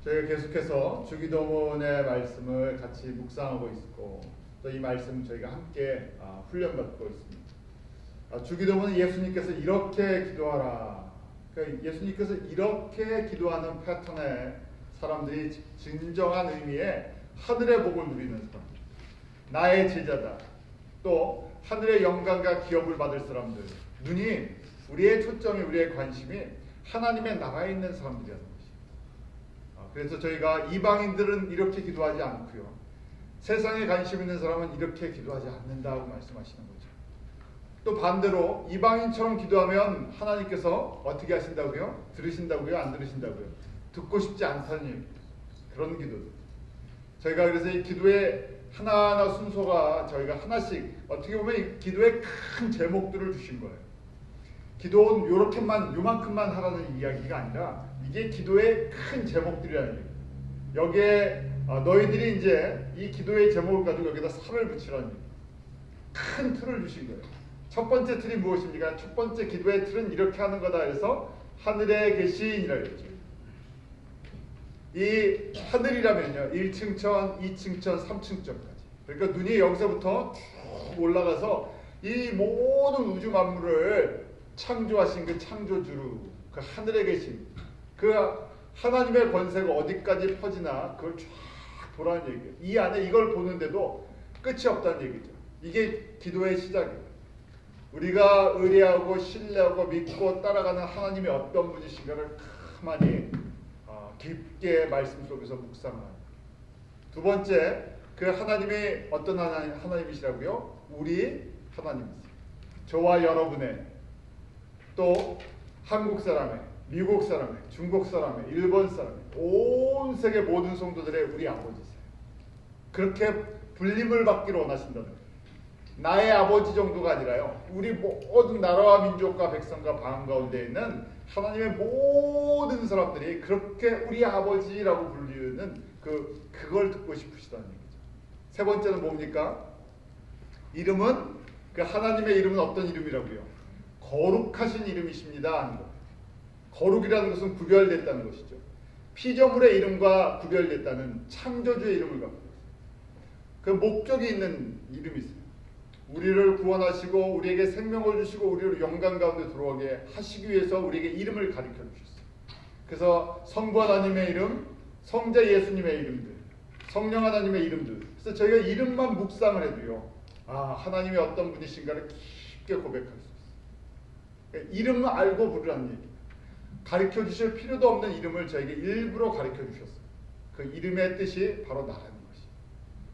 저희가 계속해서 주기도문의 말씀을 같이 묵상하고 있고 또 이 말씀 저희가 함께 훈련받고 있습니다. 주기도문은 예수님께서 이렇게 기도하라. 그러니까 예수님께서 이렇게 기도하는 패턴의 사람들이 진정한 의미의 하늘의 복을 누리는 사람, 나의 제자다. 또 하늘의 영광과 기업을 받을 사람들, 눈이 우리의 초점이 우리의 관심이 하나님의 나라에 있는 사람들이라는 것입니다. 그래서 저희가 이방인들은 이렇게 기도하지 않고요, 세상에 관심 있는 사람은 이렇게 기도하지 않는다고 말씀하시는 거죠. 또 반대로 이방인처럼 기도하면 하나님께서 어떻게 하신다고요? 들으신다고요? 안 들으신다고요? 듣고 싶지 않다는 얘기. 그런 기도들. 저희가 그래서 이 기도의 하나하나 순서가 저희가 하나씩 어떻게 보면 이 기도의 큰 제목들을 주신 거예요. 기도는 요만큼만 하라는 이야기가 아니라 이게 기도의 큰 제목들이라는 얘기예요. 여기에 너희들이 이제 이 기도의 제목을 가지고 여기다 살을 붙이라는 얘기예요. 큰 틀을 주신 거예요. 첫 번째 틀이 무엇입니까? 첫 번째 기도의 틀은 이렇게 하는 거다 해서 하늘에 계신이라고 했죠. 이 하늘이라면요, 1층 천, 2층 천, 3층 천까지. 그러니까 눈이 여기서부터 쭉 올라가서 이 모든 우주 만물을 창조하신 그 창조주로, 그 하늘에 계신 그 하나님의 권세가 어디까지 퍼지나 그걸 쫙 보라는 얘기예요. 이 안에 이걸 보는데도 끝이 없다는 얘기죠. 이게 기도의 시작이에요. 우리가 의뢰하고 신뢰하고 믿고 따라가는 하나님이 어떤 분이신가를 가만히 깊게 말씀 속에서 묵상하는. 두 번째, 그 하나님이 어떤 하나님이시라고요? 우리 하나님이세요. 저와 여러분의, 또 한국 사람의, 미국 사람의, 중국 사람의, 일본 사람의, 온 세계 모든 성도들의 우리 아버지세요. 그렇게 불림을 받기를 원하신다는 거예요. 나의 아버지 정도가 아니라요, 우리 모든 나라와 민족과 백성과 방 가운데 있는 하나님의 모든 사람들이 그렇게 우리 아버지라고 불리는 그걸 듣고 싶으시다는 얘기죠. 세 번째는 뭡니까? 이름은, 그 하나님의 이름은 어떤 이름이라고요? 거룩하신 이름이십니다 하는 거예요. 거룩이라는 것은 구별됐다는 것이죠. 피조물의 이름과 구별됐다는 창조주의 이름을 갖고 있어요. 그 목적이 있는 이름이 있어요. 우리를 구원하시고 우리에게 생명을 주시고 우리를 영광 가운데 들어오게 하시기 위해서 우리에게 이름을 가르쳐 주셨어요. 그래서 성부 하나님의 이름, 성자 예수님의 이름들, 성령 하나님의 이름들. 그래서 저희가 이름만 묵상을 해도요, 하나님이 어떤 분이신가를 깊게 고백할 수 있어요. 그러니까 이름을 알고 부르라는 얘기. 가르쳐 주실 필요도 없는 이름을 저에게 일부러 가르쳐 주셨어요. 그 이름의 뜻이 바로 나라는 것이에요.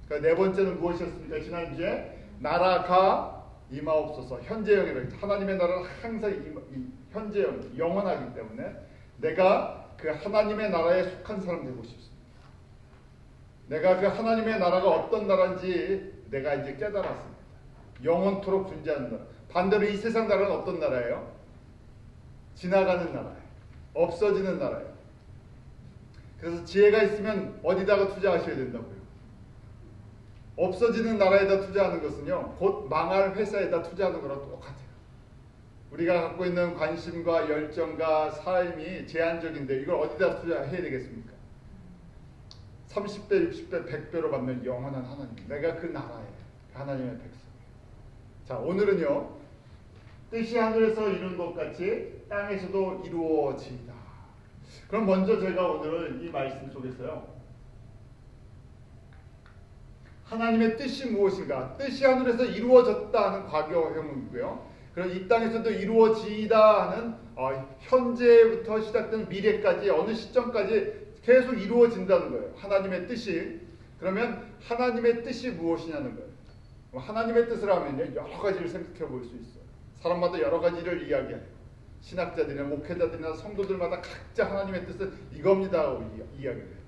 그러니까 네 번째는 무엇이었습니까? 지난주에 나라가 임하옵소서. 현재형이라고 했죠. 하나님의 나라는 항상 현재형, 영원하기 때문에 내가 그 하나님의 나라에 속한 사람 되고 싶습니다. 내가 그 하나님의 나라가 어떤 나라인지 내가 이제 깨달았습니다. 영원토록 존재하는 나라. 반대로 이 세상 나라는 어떤 나라예요? 지나가는 나라예요. 없어지는 나라예요. 그래서 지혜가 있으면 어디다가 투자하셔야 된다고요? 없어지는 나라에다 투자하는 것은요, 곧 망할 회사에다 투자하는 거랑 똑같아요. 우리가 갖고 있는 관심과 열정과 삶이 제한적인데 이걸 어디다 투자해야 되겠습니까? 30배, 60배, 100배로 받는 영원한 하나님. 내가 그 나라에 하나님의 백성이에요. 자, 오늘은요, 뜻이 하늘에서 이룬 것 같이 땅에서도 이루어지이다. 그럼 먼저 저희가 오늘은 이 말씀 속에서요, 하나님의 뜻이 무엇인가? 뜻이 하늘에서 이루어졌다 하는 과거형이고요. 그럼 이 땅에서도 이루어지이다 하는 현재부터 시작된 미래까지 어느 시점까지 계속 이루어진다는 거예요. 하나님의 뜻이. 그러면 하나님의 뜻이 무엇이냐는 거예요. 하나님의 뜻을 하면 여러 가지를 생각해 볼 수 있어요. 사람마다 여러 가지를 이야기해요. 신학자들이나 목회자들이나 성도들마다 각자 하나님의 뜻은 이겁니다 하고 이야기해요.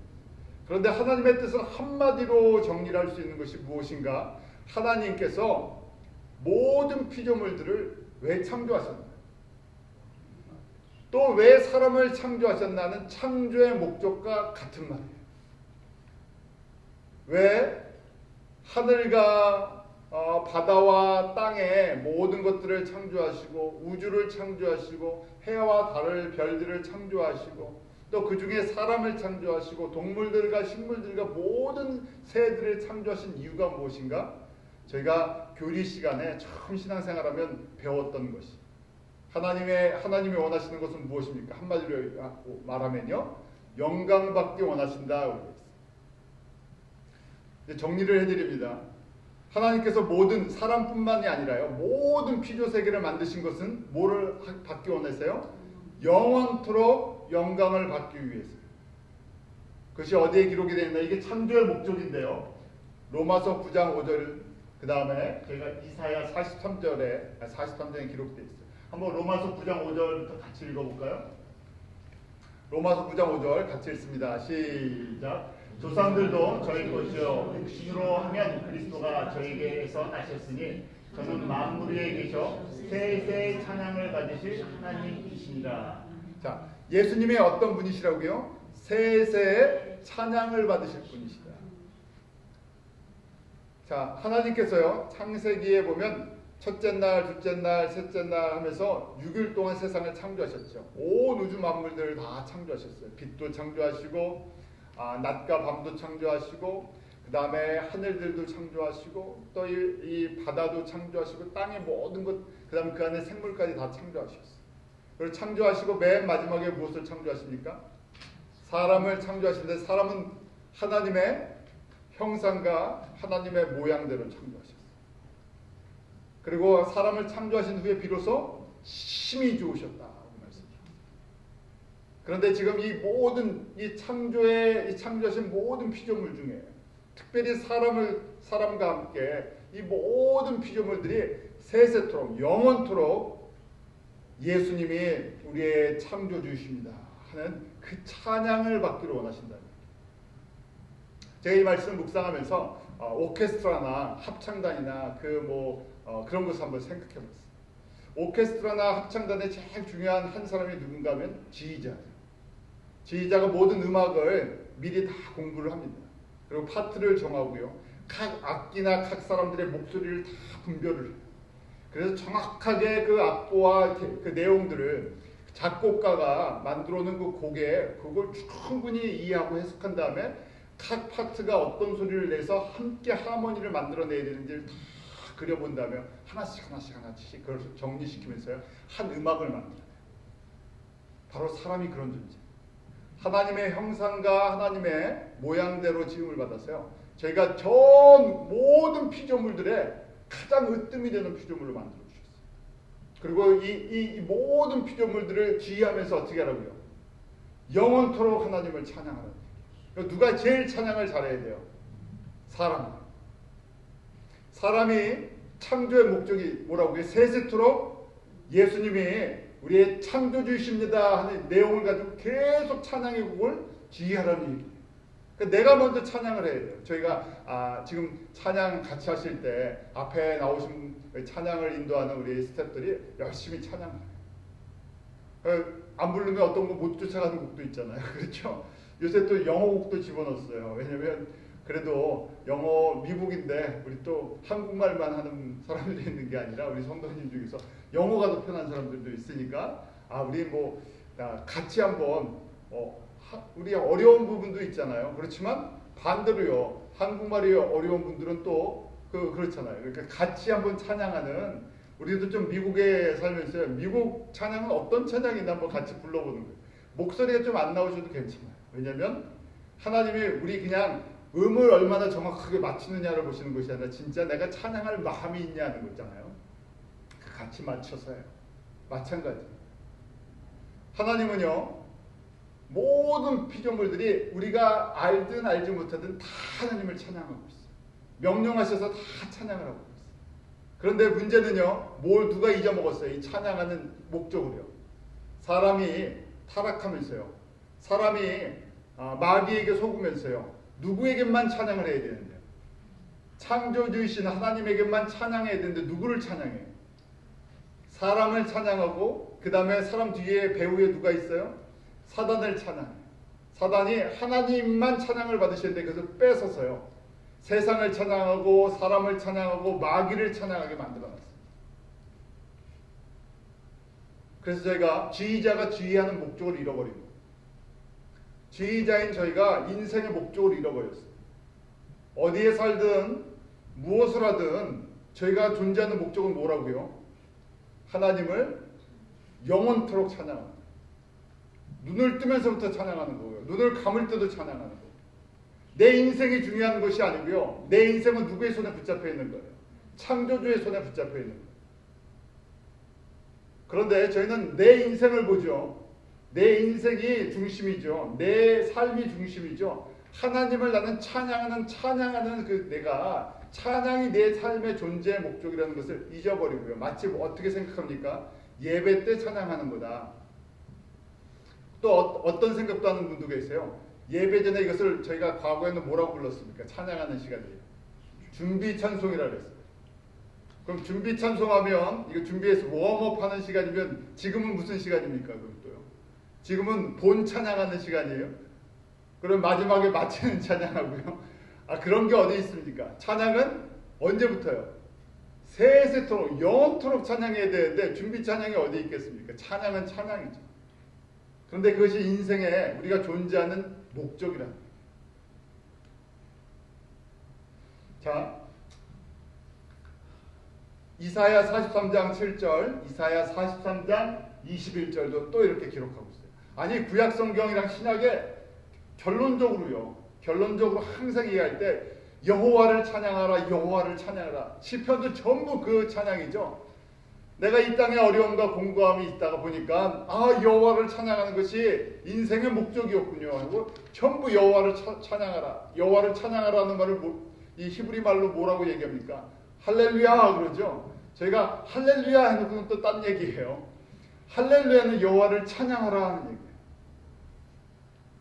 그런데 하나님의 뜻을 한마디로 정리를 할 수 있는 것이 무엇인가? 하나님께서 모든 피조물들을 왜 창조하셨나? 또 왜 사람을 창조하셨나는 창조의 목적과 같은 말이에요. 왜 하늘과 바다와 땅의 모든 것들을 창조하시고 우주를 창조하시고 해와 달을 별들을 창조하시고 또 그 중에 사람을 창조하시고 동물들과 식물들과 모든 새들을 창조하신 이유가 무엇인가? 저희가 교리 시간에 처음 신앙생활하면 배웠던 것이 하나님이 원하시는 것은 무엇입니까? 한마디로 말하면요, 영광받기 원하신다. 정리를 해드립니다. 하나님께서 모든 사람뿐만이 아니라요, 모든 피조 세계를 만드신 것은 뭐를 받기 원하세요? 영원토록 영광을 받기 위해서. 그것이 어디에 기록이 되어 있나? 이게 창조의 목적인데요. 로마서 9장 5절, 그 다음에 저희가 이사야 43장에 기록되어 있어요. 한번 로마서 9장 5절부터 같이 읽어볼까요? 로마서 9장 5절 같이 읽습니다. 시작. 조상들도 저희 것이요 육신으로 하면 그리스도가 저에게서 나셨으니 저는 만물 위에 계셔 세세 찬양을 받으실 하나님이시니라. 자, 예수님의 어떤 분이시라고요? 세세 찬양을 받으실 분이시다. 자, 하나님께서요, 창세기에 보면 첫째 날, 둘째 날, 셋째 날 하면서 6일 동안 세상을 창조하셨죠. 온 우주 만물들을 다 창조하셨어요. 빛도 창조하시고, 낮과 밤도 창조하시고, 그 다음에 하늘들도 창조하시고, 또 이 바다도 창조하시고, 땅의 모든 것, 그 다음에 그 안에 생물까지 다 창조하셨어요. 그리고 창조하시고 맨 마지막에 무엇을 창조하십니까? 사람을 창조하시는데, 사람은 하나님의 형상과 하나님의 모양대로 창조하셨어요. 그리고 사람을 창조하신 후에 비로소 심히 좋으셨다. 그런데 지금 이 모든 이 창조하신 모든 피조물 중에 특별히 사람과 함께 이 모든 피조물들이 세세토록 영원토록 예수님이 우리의 창조주이십니다 하는 그 찬양을 받기를 원하신다. 제가 이 말씀을 묵상하면서 오케스트라나 합창단이나 그런 것을 한번 생각해 봤어요. 오케스트라나 합창단의 제일 중요한 한 사람이 누군가 하면 지휘자예요. 지휘자가 모든 음악을 미리 다 공부를 합니다. 그리고 파트를 정하고요, 각 악기나 각 사람들의 목소리를 다 분별을 해요. 그래서 정확하게 그 악보와 그 내용들을 작곡가가 만들어 놓은 그 곡에 그걸 충분히 이해하고 해석한 다음에 각 파트가 어떤 소리를 내서 함께 하모니를 만들어내야 되는지를 다 그려본다면 하나씩 그걸 정리시키면서요, 한 음악을 만들어요. 바로 사람이 그런 존재. 하나님의 형상과 하나님의 모양대로 지음을 받았어요. 저희가 전 모든 피조물들의 가장 으뜸이 되는 피조물로 만들어 주셨어요. 그리고 이 모든 피조물들을 지휘하면서 어떻게 하라고요? 영원토록 하나님을 찬양하라고. 누가 제일 찬양을 잘해야 돼요? 사람이 창조의 목적이 뭐라고 해요? 세세토록 예수님이 우리의 창조주이십니다 하는 내용을 가지고 계속 찬양의 곡을 지휘하라는 얘기예요. 그러니까 내가 먼저 찬양을 해야 돼요. 저희가 지금 찬양 같이 하실 때 앞에 나오신 찬양을 인도하는 우리 스태프들이 열심히 찬양해요. 안 부르면 어떤 거 못 쫓아가는 곡도 있잖아요. 그렇죠? 요새 또 영어 곡도 집어넣었어요. 왜냐면 그래도 영어 미국인데 우리 또 한국말만 하는 사람들이 있는 게 아니라 우리 성도님 중에서 영어가 더 편한 사람들도 있으니까 우리 같이 한번 우리 어려운 부분도 있잖아요. 그렇지만 반대로요, 한국말이 어려운 분들은 또 그렇잖아요. 그러니까 같이 한번 찬양하는, 우리도 좀 미국에 살면서 미국 찬양은 어떤 찬양인가 한번 같이 불러보는 거예요. 목소리가 좀 안 나오셔도 괜찮아요. 왜냐면 하나님이 우리 그냥 음을 얼마나 정확하게 맞추느냐를 보시는 것이 아니라 진짜 내가 찬양할 마음이 있냐는 거잖아요. 같이 맞춰서요. 마찬가지. 하나님은요, 모든 피조물들이 우리가 알든 알지 못하든 다 하나님을 찬양하고 있어요. 명령하셔서 다 찬양을 하고 있어요. 그런데 문제는요, 누가 잊어먹었어요? 이 찬양하는 목적으로요. 사람이 타락하면서요, 사람이 마귀에게 속으면서요, 누구에게만 찬양을 해야 되는데요? 창조주이신 하나님에게만 찬양해야 되는데 누구를 찬양해요? 사람을 찬양하고 그 다음에 사람 뒤에 배후에 누가 있어요? 사단을 찬양해요. 사단이 하나님만 찬양을 받으시는데 그것을 뺏어서요, 세상을 찬양하고 사람을 찬양하고 마귀를 찬양하게 만들어놨어요. 그래서 저희가 지휘자가 지휘하는 목적을 잃어버린 거예요. 지휘자인 저희가 인생의 목적을 잃어버렸어요. 어디에 살든 무엇을 하든 저희가 존재하는 목적은 뭐라고요? 하나님을 영원토록 찬양하는 거예요. 눈을 뜨면서부터 찬양하는 거고요. 눈을 감을 때도 찬양하는 거예요. 내 인생이 중요한 것이 아니고요. 내 인생은 누구의 손에 붙잡혀 있는 거예요? 창조주의 손에 붙잡혀 있는 거예요. 그런데 저희는 내 인생을 보죠. 내 인생이 중심이죠. 내 삶이 중심이죠. 하나님을 나는 찬양하는 그 내가 찬양이 내 삶의 존재의 목적이라는 것을 잊어버리고요. 마치 어떻게 생각합니까? 예배 때 찬양하는 거다. 또 어떤 생각도 하는 분도 계세요. 예배 전에 이것을 저희가 과거에는 뭐라고 불렀습니까? 찬양하는 시간이에요. 준비 찬송이라고 했어요. 그럼 준비 찬송하면 이거 준비해서 웜업 하는 시간이면 지금은 무슨 시간입니까? 그럼 또요. 지금은 본 찬양하는 시간이에요. 그럼 마지막에 마치는 찬양하고요. 그런 게 어디 있습니까? 찬양은 언제부터요? 세세토록 영원토록 찬양해야 되는데 준비 찬양이 어디 있겠습니까? 찬양은 찬양이죠. 그런데 그것이 인생에 우리가 존재하는 목적이랍니다. 자, 이사야 43장 7절, 이사야 43장 21절도 또 이렇게 기록하고 있어요. 아니 구약 성경이랑 신약에 결론적으로 항상 얘기할 때 여호와를 찬양하라, 여호와를 찬양하라. 시편도 전부 그 찬양이죠. 내가 이 땅에 어려움과 공고함이 있다가 보니까 여호와를 찬양하는 것이 인생의 목적이었군요 하고 전부 여호와를 찬양하라. 여호와를 찬양하라는 말을 이 히브리 말로 뭐라고 얘기합니까? 할렐루야 그러죠. 저희가 할렐루야 해놓고는 또 딴 얘기예요. 할렐루야는 여호와를 찬양하라 하는 얘기예요.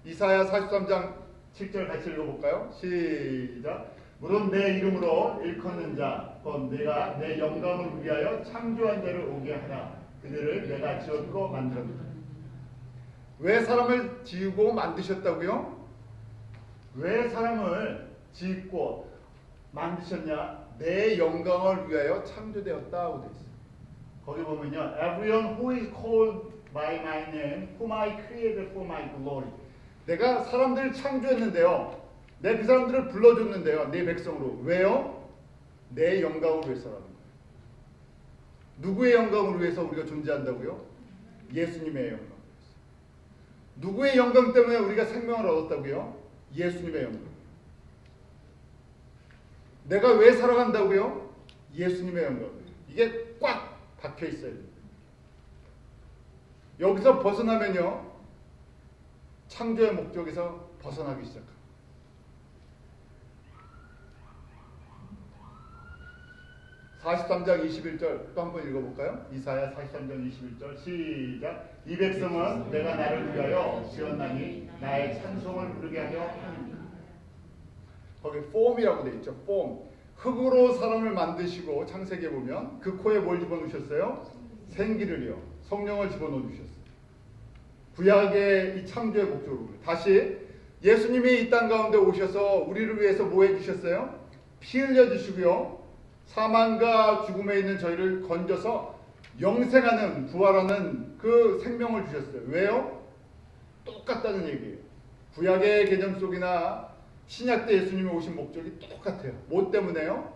이사야 43장 7절 같이 읽어볼까요? 시작. 물론 내 이름으로 일컫는 자 곧 내가 내 영광을 위하여 창조한 자를 오게 하라. 그들을 내가 지었고 만들었다. 왜 사람을 지으고 만드셨다고요? 왜 사람을 짓고 만드셨냐? 내 영광을 위하여 창조되었다고 되어 있어요. 거기 보면요. Everyone who is called by my name, whom I created for my glory. 내가 사람들을 창조했는데요. 내 그 사람들을 불러줬는데요. 내 백성으로. 왜요? 내 영광을 위해서라는 거예요. 누구의 영광을 위해서 우리가 존재한다고요? 예수님의 영광을 위해서. 누구의 영광 때문에 우리가 생명을 얻었다고요? 예수님의 영광. 내가 왜 살아간다고요? 예수님의 영광. 이게 꽉 박혀 있어야 됩니다. 여기서 벗어나면요. 창조의 목적에서 벗어나기 시작합니다. (43장 21절) 또 한번 읽어볼까요? 이사야 43장 21절 시작. 이 백성은 내가 나를 위하여 지었나니 나의 찬송을 부르게 하려 함이니라. 거기 폼이라고 되어 있죠. 폼. 흙으로 사람을 만드시고 창세기에 보면 그 코에 뭘 집어넣으셨어요? 생기를요. 성령을 집어넣어 주셨어요. 구약의 이 창조의 목적으로. 다시 예수님이 이 땅 가운데 오셔서 우리를 위해서 뭐 해주셨어요? 피 흘려주시고요. 사망과 죽음에 있는 저희를 건져서 영생하는 부활하는 그 생명을 주셨어요. 왜요? 똑같다는 얘기예요. 구약의 개념 속이나 신약 때 예수님이 오신 목적이 똑같아요. 뭐 때문에요?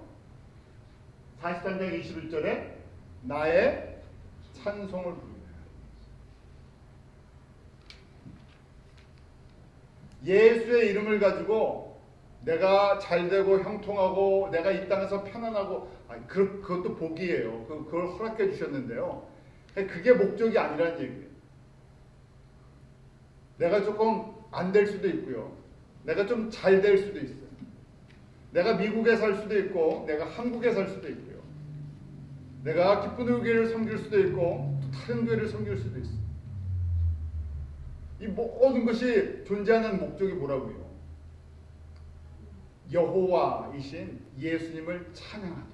43장 21절에 나의 찬송을 부릅니다. 예수의 이름을 가지고 내가 잘되고 형통하고 내가 이 땅에서 편안하고 그것도 복이에요. 그걸 허락해 주셨는데요. 그게 목적이 아니라는 얘기예요. 내가 조금 안 될 수도 있고요. 내가 좀 잘 될 수도 있어요. 내가 미국에 살 수도 있고 내가 한국에 살 수도 있고요. 내가 기쁜 교회를 섬길 수도 있고 또 다른 교회를 섬길 수도 있어요. 이 모든 것이 존재하는 목적이 뭐라고요? 여호와이신 예수님을 찬양하다.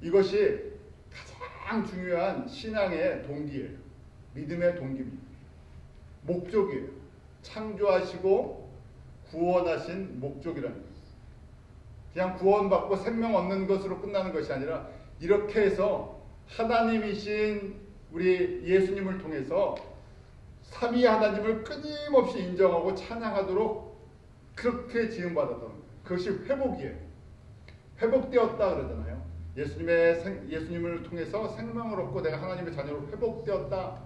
이것이 가장 중요한 신앙의 동기예요. 믿음의 동기입니다. 목적이에요. 창조하시고 구원하신 목적이라는 거예요. 그냥 구원받고 생명 얻는 것으로 끝나는 것이 아니라 이렇게 해서 하나님이신 우리 예수님을 통해서 삼위 하나님을 끊임없이 인정하고 찬양하도록 그렇게 지음받았다는 거예요. 그것이 회복이에요. 회복되었다 그러잖아요. 예수님을 통해서 생명을 얻고 내가 하나님의 자녀로 회복되었다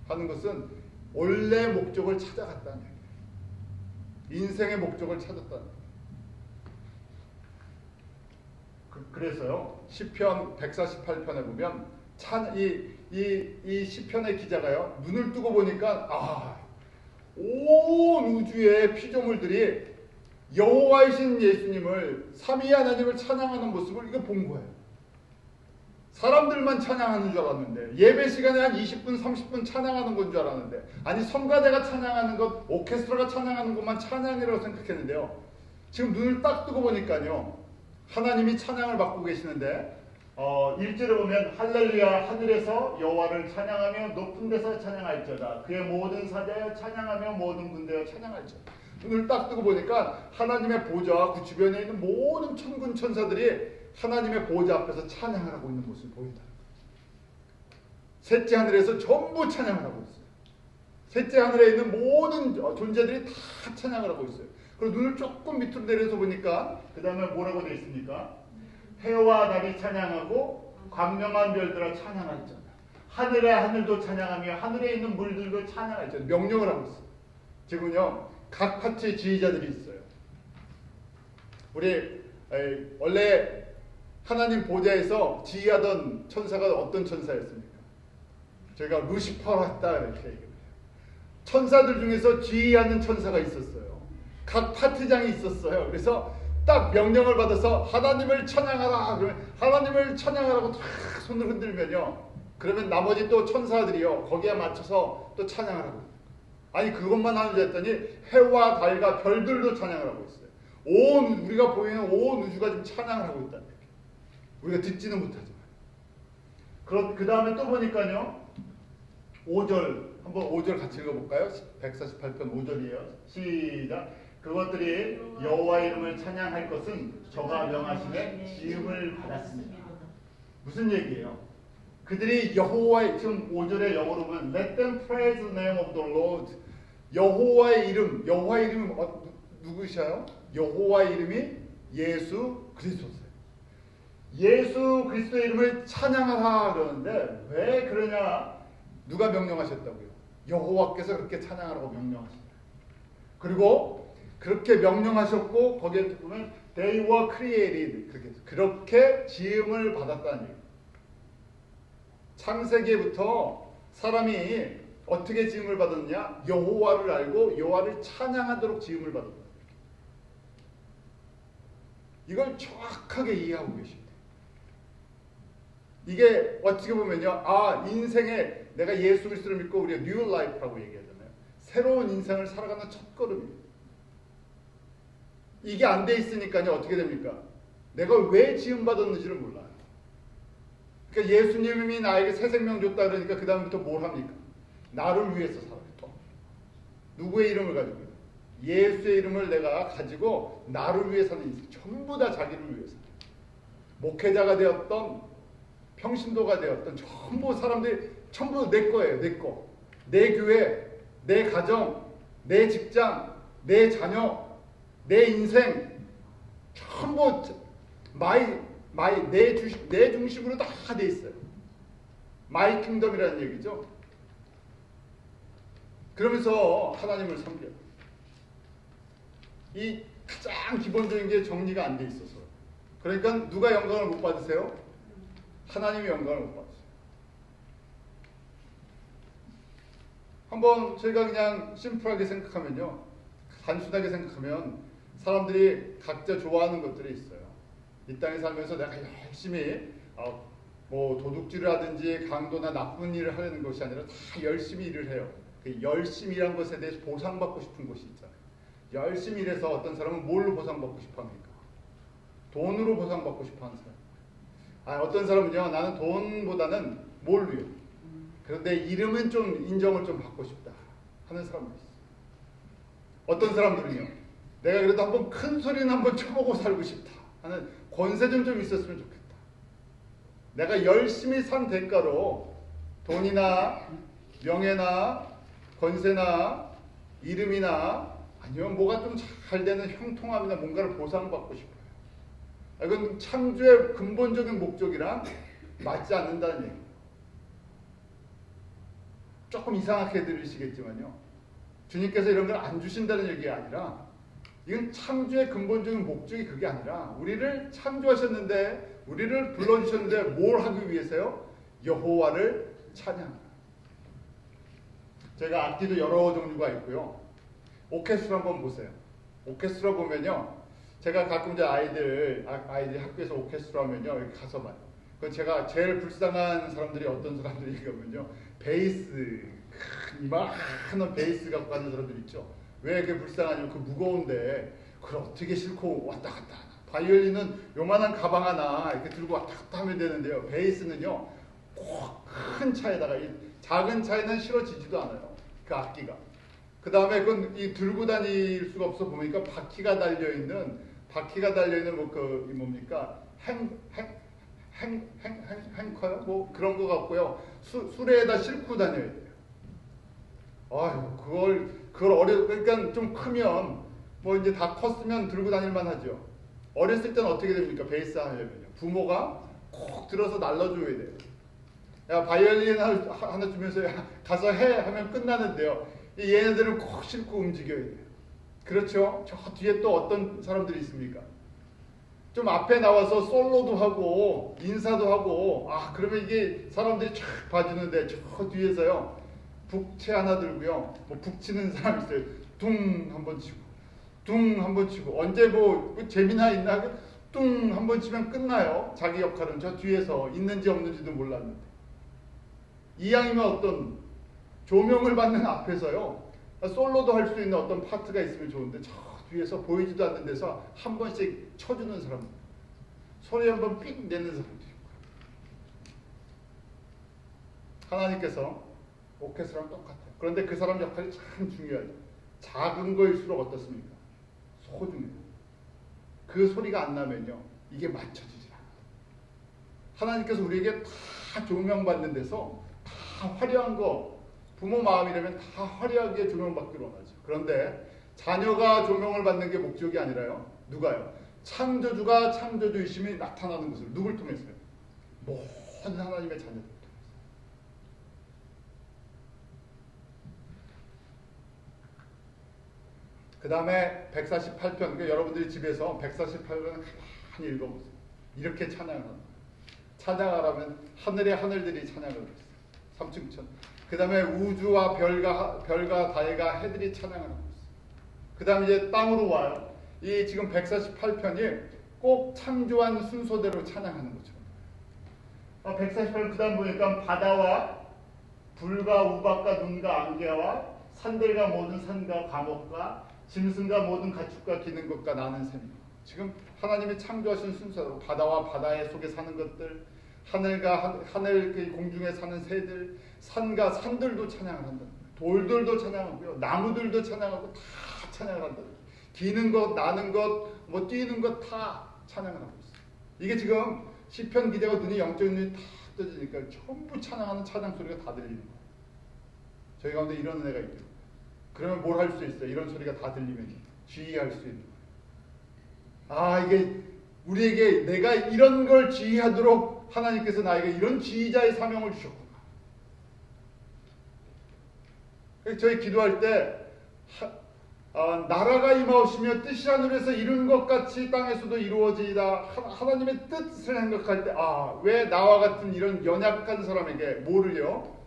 하는 것은 원래 목적을 찾아갔다는 얘기예요. 인생의 목적을 찾았다는 거예요. 그래서요, 시편 148편에 보면 이 시편의 기자가요, 눈을 뜨고 보니까 온 우주의 피조물들이 여호와이신 예수님을, 삼위 하나님을 찬양하는 모습을 이거 본 거예요. 사람들만 찬양하는 줄 알았는데, 예배 시간에 한 20분 30분 찬양하는 건 줄 알았는데, 아니 성가대가 찬양하는 것, 오케스트라가 찬양하는 것만 찬양이라고 생각했는데요, 지금 눈을 딱 뜨고 보니까요, 하나님이 찬양을 받고 계시는데 1절에 보면 할렐루야, 하늘에서 여호와를 찬양하며 높은 데서 찬양할지어다. 그의 모든 사자여 찬양하며 모든 군대여 찬양할지어다. 눈을 딱 뜨고 보니까 하나님의 보좌와 그 주변에 있는 모든 천군 천사들이 하나님의 보좌 앞에서 찬양을 하고 있는 모습을 보인다. 셋째 하늘에서 전부 찬양을 하고 있어요. 셋째 하늘에 있는 모든 존재들이 다 찬양을 하고 있어요. 그리고 눈을 조금 밑으로 내려서 보니까 그 다음에 뭐라고 되어 있습니까? 해와 달이 찬양하고 광명한 별들아 찬양할지어다. 하늘의 하늘도 찬양하며 하늘에 있는 물들도 찬양할지어다. 명령을 하고 있어요. 지금요, 각 파트의 지휘자들이 있어요. 우리 원래 하나님 보좌에서 지휘하던 천사가 어떤 천사였습니까? 저희가 루시퍼였다 이렇게 얘기해요. 천사들 중에서 지휘하는 천사가 있었어요. 각 파트장이 있었어요. 그래서 딱 명령을 받아서 하나님을 찬양하라 그러면 하나님을 찬양하라고 탁 손을 흔들면요, 그러면 나머지 또 천사들이요 거기에 맞춰서 또 찬양을 하고, 아니 그것만 하는 줄 했더니 해와 달과 별들도 찬양을 하고 있어요. 우리가 보이는 온 우주가 지금 찬양을 하고 있다는 얘기예요. 우리가 듣지는 못하지만. 그 다음에 또 보니까요, 5절 한번 5절 같이 읽어볼까요? 148편 5절이에요. 시작. 그것들이 여호와 이름을 찬양할 것은 저가 명하심에 지음을 받았습니다. 무슨 얘기예요? 그들이 여호와의, 지금 5절의 영어로 보면 Let them praise the name of the Lord. 여호와의 이름, 여호와의 이름이 누구시아요? 여호와의 이름이 예수 그리스도세요. 예수 그리스도의 이름을 찬양하라 그러는데 왜 그러냐? 누가 명령하셨다고요? 여호와께서 그렇게 찬양하라고 명령하셨다. 그리고 그렇게 명령하셨고 거기에 보면 They were created, 그렇게 지음을 받았다는 얘기예요. 창세기부터 사람이 어떻게 지음을 받았느냐? 여호와를 알고 여호와를 찬양하도록 지음을 받았다. 이걸 정확하게 이해하고 계십니다. 이게 어떻게 보면요, 인생에 내가 예수 그리스도를 믿고 우리가 뉴 라이프라고 얘기하잖아요. 새로운 인생을 살아가는 첫걸음이에요. 이게 안 돼 있으니까요, 어떻게 됩니까? 내가 왜 지음받았는지를 몰라요. 그러니까 예수님이 나에게 새 생명 줬다 그러니까 그 다음부터 뭘 합니까? 나를 위해서 살아요. 또 누구의 이름을 가지고요? 예수의 이름을 내가 가지고 나를 위해 사는 인생, 전부 다 자기를 위해서. 목회자가 되었던, 평신도가 되었던, 전부 사람들이 전부 내 거예요. 내 거. 내 교회, 내 가정, 내 직장, 내 자녀, 내 인생, 전부 내 중심으로 다 돼 있어요. 마이 킹덤이라는 얘기죠. 그러면서 하나님을 섬겨요. 이 가장 기본적인 게 정리가 안 돼 있어서. 그러니까 누가 영광을 못 받으세요? 하나님이 영광을 못 받으세요. 한번 저희가 그냥 심플하게 생각하면요, 단순하게 생각하면 사람들이 각자 좋아하는 것들이 있어요. 이 땅에 살면서 내가 열심히 뭐 도둑질을 하든지 강도나 나쁜 일을 하려는 것이 아니라 다 열심히 일을 해요. 그 열심히 일한 것에 대해서 보상받고 싶은 것이 있잖아요. 열심히 일해서 어떤 사람은 뭘로 보상받고 싶어 합니까? 돈으로 보상받고 싶어 하는 사람. 어떤 사람은요, 나는 돈보다는 뭘로요? 그런데 이름은 좀 인정을 좀 받고 싶다 하는 사람도 있어요. 어떤 사람들은요, 내가 그래도 한번 큰 소리는 한번 쳐보고 살고 싶다 하는 권세 좀 있었으면 좋겠다. 내가 열심히 산 대가로 돈이나 명예나 권세나 이름이나 아니면 뭐가 좀 잘 되는 형통함이나 뭔가를 보상받고 싶어요. 이건 창조의 근본적인 목적이랑 맞지 않는다는 얘기예요. 조금 이상하게 들리시겠지만요. 주님께서 이런 걸 안 주신다는 얘기가 아니라 이건 창조의 근본적인 목적이 그게 아니라 우리를 창조하셨는데 우리를 불러주셨는데 뭘 하기 위해서요? 여호와를 찬양하라. 제가 악기도 여러 종류가 있고요. 오케스트라 한번 보세요. 오케스트라 보면요. 제가 가끔 이제 아이들 학교에서 오케스트라 하면요. 여기 가서 봐요. 그 제가 제일 불쌍한 사람들이 어떤 사람들이냐면요. 베이스, 이만한 베이스 갖고 가는 사람들 있죠. 왜 그게 불쌍하냐면 그 무거운데 그걸 어떻게 싣고 왔다 갔다 하나. 바이올린은 요만한 가방 하나 이렇게 들고 왔다 갔다 하면 되는데요. 베이스는요. 꼭 큰 차에다가 이 작은 차에는 실어지지도 않아요. 그 악기가. 그 다음에 그건 이 들고 다닐 수가 없어 보니까 바퀴가 달려 있는 뭐 그 뭡니까 행커요? 뭐 그런 거 같고요. 수레에다 싣고 다녀야 돼요. 아유 그걸 그러니까 좀 크면 뭐 이제 다 컸으면 들고 다닐만 하죠. 어렸을 때는 어떻게 됩니까? 베이스 하려면요. 부모가 콕 들어서 날라줘야 돼요. 야 바이올린 하나 주면서 야, 가서 해 하면 끝나는데요. 얘네들은 콕 싣고 움직여야 돼요. 그렇죠? 저 뒤에 또 어떤 사람들이 있습니까? 좀 앞에 나와서 솔로도 하고 인사도 하고 그러면 이게 사람들이 쫙 봐주는데 저 뒤에서요. 북채 하나 들고요. 뭐 북치는 사람 있어요. 둥 한번 치고 둥 한번 치고 언제 뭐 재미나 있나 둥 한번 치면 끝나요. 자기 역할은 저 뒤에서 있는지 없는지도 몰랐는데 이왕이면 어떤 조명을 받는 앞에서요. 솔로도 할 수 있는 어떤 파트가 있으면 좋은데 저 뒤에서 보이지도 않는 데서 한 번씩 쳐주는 사람, 소리 한번 삑 내는 사람도 있고. 하나님께서 오케스트라랑 똑같아요. 그런데 그 사람 역할이 참 중요하죠. 작은 거일수록 어떻습니까? 소중해요. 그 소리가 안 나면요. 이게 맞춰지지 않아요. 하나님께서 우리에게 다 조명받는 데서 다 화려한 거, 부모 마음이라면 다 화려하게 조명받기로 원하죠. 그런데 자녀가 조명을 받는 게 목적이 아니라요. 누가요? 창조주가 창조주이심이 나타나는 것을 누굴 통해서요? 모든 하나님의 자녀들 통해서. 그 다음에 148편, 그러니까 여러분들이 집에서 148편을 많이 읽어보세요. 이렇게 찬양을 합니다. 찬양하라면 하늘의 하늘들이 찬양을 했어요. 삼층천. 그 다음에 우주와 별과 달과 해들이 찬양을 하고 있어요. 그 다음에 이제 땅으로 와요. 이 지금 148편이 꼭 창조한 순서대로 찬양하는 거죠. 148편 그 다음 보니까 바다와 불과 우박과 눈과 안개와 산들과 모든 산과 과목과 짐승과 모든 가축과 기는 것과 나는 샘. 지금 하나님이 창조하신 순서로 바다와 바다의 속에 사는 것들, 하늘과 하늘 그 공중에 사는 새들, 산과 산들도 찬양을 한다. 돌들도 찬양하고요, 나무들도 찬양하고 다 찬양을 한다. 기는 것, 나는 것, 뭐 뛰는 것 다 찬양을 하고 있어요. 이게 지금 시편 기자가 눈이 영적 눈이 다 떠지니까 전부 찬양하는 찬양 소리가 다 들리는 거예요. 저희 가운데 이런 애가 있죠. 그러면 뭘 할 수 있어요? 이런 소리가 다 들리면 지휘할 수 있는 거예요. 이게 우리에게 내가 이런 걸 지휘하도록 하나님께서 나에게 이런 지휘자의 사명을 주셨구나. 저희 기도할 때 나라가 임하오시며 뜻이 하늘에서 이룬 것 같이 땅에서도 이루어지이다. 하나님의 뜻을 생각할 때 왜 나와 같은 이런 연약한 사람에게 뭐를요?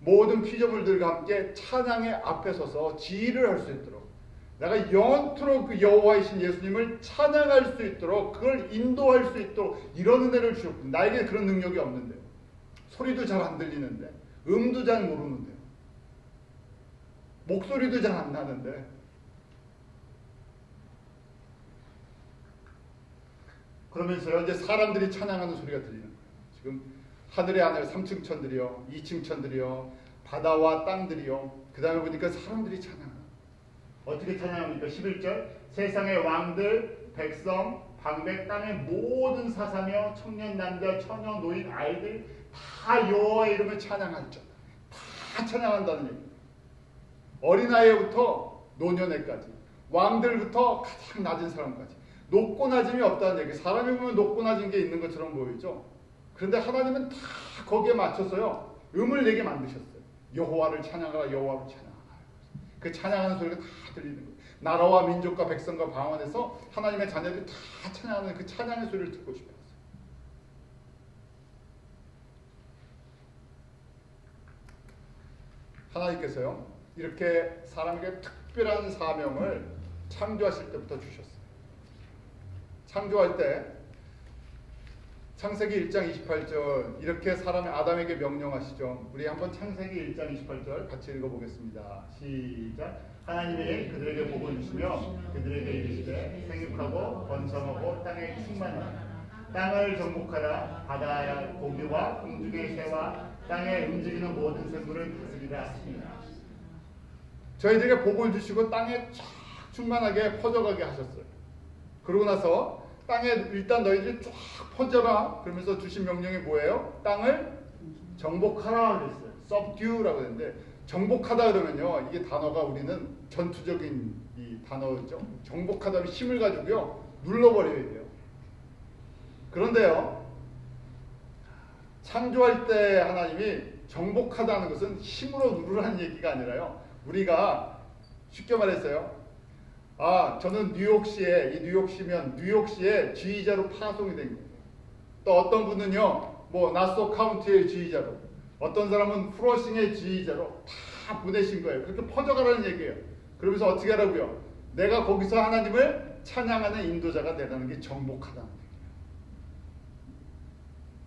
모든 피조물들과 함께 찬양의 앞에 서서 지휘를 할 수 있도록, 내가 영원토록 그 여호와이신 예수님을 찬양할 수 있도록, 그걸 인도할 수 있도록 이런 은혜를 주셨고, 나에게 그런 능력이 없는데, 소리도 잘 안 들리는데, 음도 잘 모르는데, 목소리도 잘 안 나는데, 그러면서요 이제 사람들이 찬양하는 소리가 들리는 거예요. 지금 하늘의 하늘 3층천들이요, 2층천들이요, 바다와 땅들이요. 그 다음에 보니까 사람들이 찬양합니다. 어떻게 찬양합니까? 11절 세상의 왕들, 백성, 방백, 땅의 모든 사사며 청년 남자, 처녀, 노인, 아이들 다 여호와의 이름을 찬양하죠. 다 찬양한다는 얘기. 어린아이부터 노년에까지, 왕들부터 가장 낮은 사람까지 높고 낮음이 없다는 얘기. 사람이 보면 높고 낮은 게 있는 것처럼 보이죠. 그런데 하나님은 다 거기에 맞춰서요 음을 내게 만드셨어요. 여호와를 찬양하라, 여호와를 찬양하라. 그 찬양하는 소리가 다 들리는 거예요. 나라와 민족과 백성과 방언에서 하나님의 자녀들이 다 찬양하는 그 찬양의 소리를 듣고 싶었어요. 하나님께서요 이렇게 사람에게 특별한 사명을 창조하실 때부터 주셨어요. 창조할 때 창세기 1장 28절 이렇게 사람의 아담에게 명령하시죠. 우리 한번 창세기 1장 28절 같이 읽어보겠습니다. 시작. 하나님이 그들에게 복을 주시며 그들에게 이르시되 생육하고 번성하고 땅에 충만하라. 땅을 정복하라. 바다의 고기와 공중의 새와 땅에 움직이는 모든 생물을 다스리라 하시니라. 저희들에게 복을 주시고 땅에 쫙 충만하게 퍼져가게 하셨어요. 그러고 나서 땅에 일단 너희들이 쫙 퍼져라 그러면서 주신 명령이 뭐예요? 땅을 정복하라 그랬어요. subdue라고 했는데 정복하다 그러면요 이게 단어가 우리는 전투적인 이 단어죠. 정복하다면 힘을 가지고요 눌러버려야 돼요. 그런데요 창조할 때 하나님이 정복하다는 것은 힘으로 누르라는 얘기가 아니라요 우리가 쉽게 말했어요. 저는 뉴욕시에, 이 뉴욕시면 뉴욕시의 지휘자로 파송이 된 거예요. 또 어떤 분은요, 나소 카운티의 지휘자로, 어떤 사람은 프로싱의 지휘자로 다 보내신 거예요. 그렇게 퍼져가라는 얘기예요. 그러면서 어떻게 하라고요? 내가 거기서 하나님을 찬양하는 인도자가 되라는 게 정복하다는 얘기예요.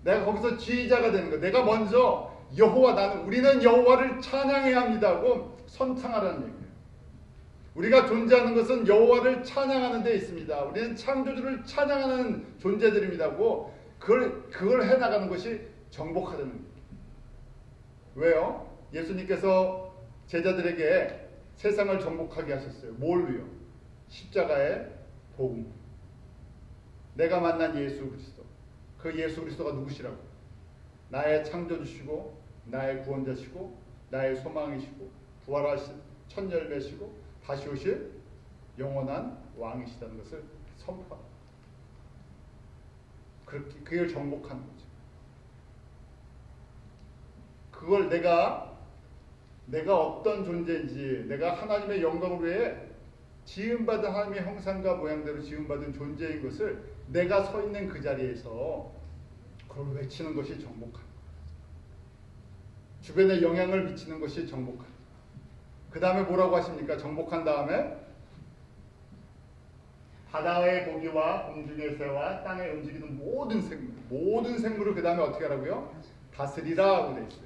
내가 거기서 지휘자가 되는 거예요. 내가 먼저 우리는 여호와를 찬양해야 합니다 하고 선창하라는 얘기예요. 우리가 존재하는 것은 여호와를 찬양하는 데 있습니다. 우리는 창조주를 찬양하는 존재들입니다고 그걸 해나가는 것이 정복하다는 거예요. 왜요? 예수님께서 제자들에게 세상을 정복하게 하셨어요. 뭘로요? 십자가의 복음. 내가 만난 예수 그리스도. 그 예수 그리스도가 누구시라고? 나의 창조주시고 나의 구원자시고 나의 소망이시고 부활하신 첫 열매시고 다시 오실 영원한 왕이시다는 것을 선포합니다. 그걸 정복하는 거죠. 그걸 내가 어떤 존재인지, 내가 하나님의 영광을 위해 지음받은 하나님의 형상과 모양대로 지음받은 존재인 것을 내가 서 있는 그 자리에서 그걸 외치는 것이 정복하는 거예요. 주변에 영향을 미치는 것이 정복하는 거예요. 그 다음에 뭐라고 하십니까? 정복한 다음에 바다의 고기와 공중의 새와 땅에 움직이는 모든 생물을 그 다음에 어떻게 하라고요? 다스리라고 되어 있어요.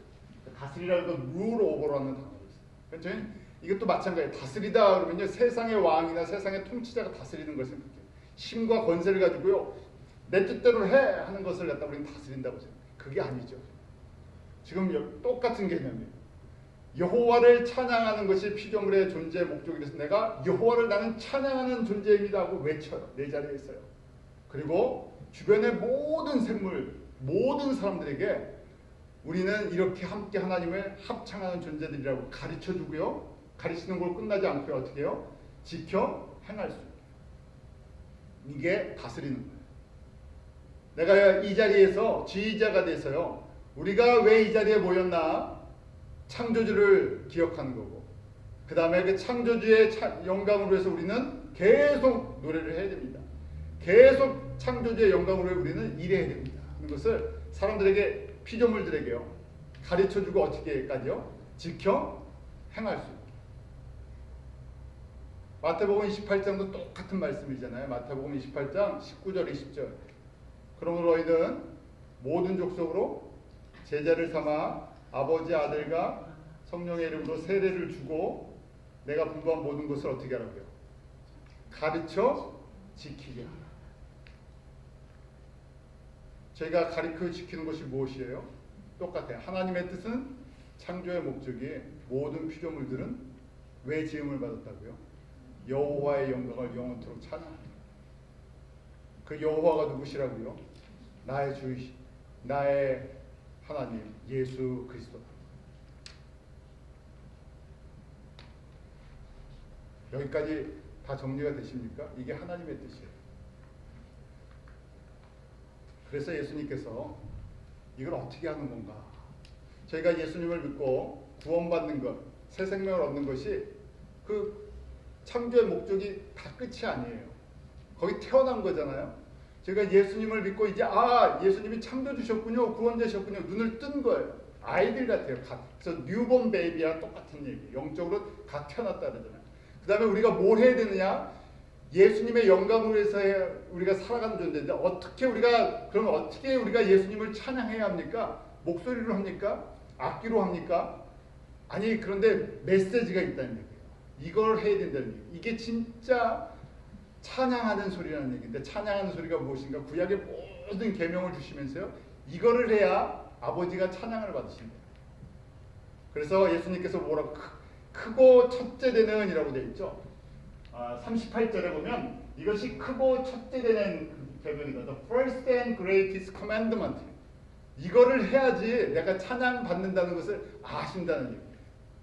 다스리라고 룰 오버라는 단어가 있어요. 저희 이것도 마찬가지예요. 다스리다 그러면요 세상의 왕이나 세상의 통치자가 다스리는 걸 생각해요. 힘과 권세를 가지고요 내 뜻대로 해 하는 것을 갖다 우리는 다스린다고 생각해요. 그게 아니죠. 지금 똑같은 개념이에요. 여호와를 찬양하는 것이 피조물의 존재의 목적이 돼서 내가 여호와를 나는 찬양하는 존재입니다 하고 외쳐요. 내 자리에 있어요. 그리고 주변의 모든 생물, 모든 사람들에게 우리는 이렇게 함께 하나님을 합창하는 존재들이라고 가르쳐주고요. 가르치는 걸 끝나지 않고요. 어떻게 해요? 지켜 행할 수 있게. 이게 다스리는 거예요. 내가 이 자리에서 지휘자가 돼서요. 우리가 왜 이 자리에 모였나? 창조주를 기억하는 거고 그 다음에 그 창조주의 영광으로 해서 우리는 계속 노래를 해야 됩니다. 계속 창조주의 영광으로 해서 우리는 일해야 됩니다. 하는 것을 사람들에게 피조물들에게요 가르쳐주고 어떻게까지요? 지켜 행할 수 있게. 마태복음 28장도 똑같은 말씀이잖아요. 마태복음 28장 19절 20절 그러므로 너희는 모든 족속으로 제자를 삼아 아버지 아들과 성령의 이름으로 세례를 주고 내가 분부한 모든 것을 어떻게 하라고요? 가르쳐 지키게 하라. 저희가 가르쳐 지키는 것이 무엇이에요? 똑같아요. 하나님의 뜻은 창조의 목적이 모든 피조물들은 왜 지음을 받았다고요? 여호와의 영광을 영원토록 찬양하는 거예요. 그 여호와가 누구시라고요? 나의 주이시, 나의 하나님 예수 그리스도. 여기까지 다 정리가 되십니까? 이게 하나님의 뜻이에요. 그래서 예수님께서 이걸 어떻게 하는 건가? 저희가 예수님을 믿고 구원받는 것, 새 생명을 얻는 것이 그 창조의 목적이 다 끝이 아니에요. 거기 태어난 거잖아요. 제가 예수님을 믿고 이제 예수님이 창조주셨군요, 구원자셨군요, 눈을 뜬 거예요. 아이들 같아요. 저 뉴본 베이비와 똑같은 얘기. 영적으로 갓 태어났다 그러잖아요. 그 다음에 우리가 뭘 해야 되느냐? 예수님의 영광으로 해서 우리가 살아가는 존재인데 그러면 어떻게 우리가 예수님을 찬양해야 합니까? 목소리로 합니까? 악기로 합니까? 아니, 그런데 메시지가 있다는 얘기예요. 이걸 해야 된다는 얘기예요. 이게 진짜 찬양하는 소리라는 얘기인데, 찬양하는 소리가 무엇인가? 구약의 모든 계명을 주시면서요, 이거를 해야 아버지가 찬양을 받으신대요. 그래서 예수님께서 뭐라고 크고 첫째 되는 이라고 되어 있죠. 38절에 보면 이것이 크고 첫째 되는 계명이다. The first and greatest commandment. 이거를 해야지 내가 찬양 받는다는 것을 아신다는 얘기예요.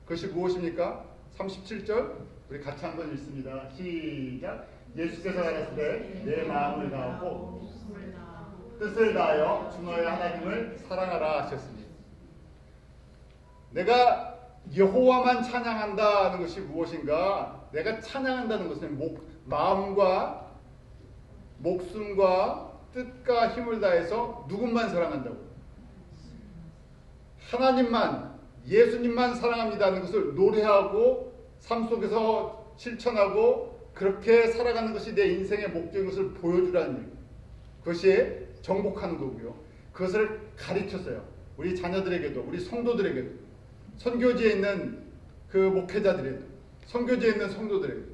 그것이 무엇입니까? 37절 우리 같이 한번 읽습니다. 시작. 예수께서 가라사대 내 마음을 다하고 뜻을 다하여 주 너의 하나님을 사랑하라 하셨으니, 내가 여호와만 찬양한다는 것이 무엇인가? 내가 찬양한다는 것은 마음과 목숨과 뜻과 힘을 다해서 누군만 사랑한다고? 하나님만, 예수님만 사랑합니다는 것을 노래하고 삶 속에서 실천하고 그렇게 살아가는 것이 내 인생의 목적인 것을 보여주라는 얘기. 그것이 정복하는 거고요. 그것을 가르쳤어요. 우리 자녀들에게도, 우리 성도들에게도, 선교지에 있는 그 목회자들에게도, 선교지에 있는 성도들에게도.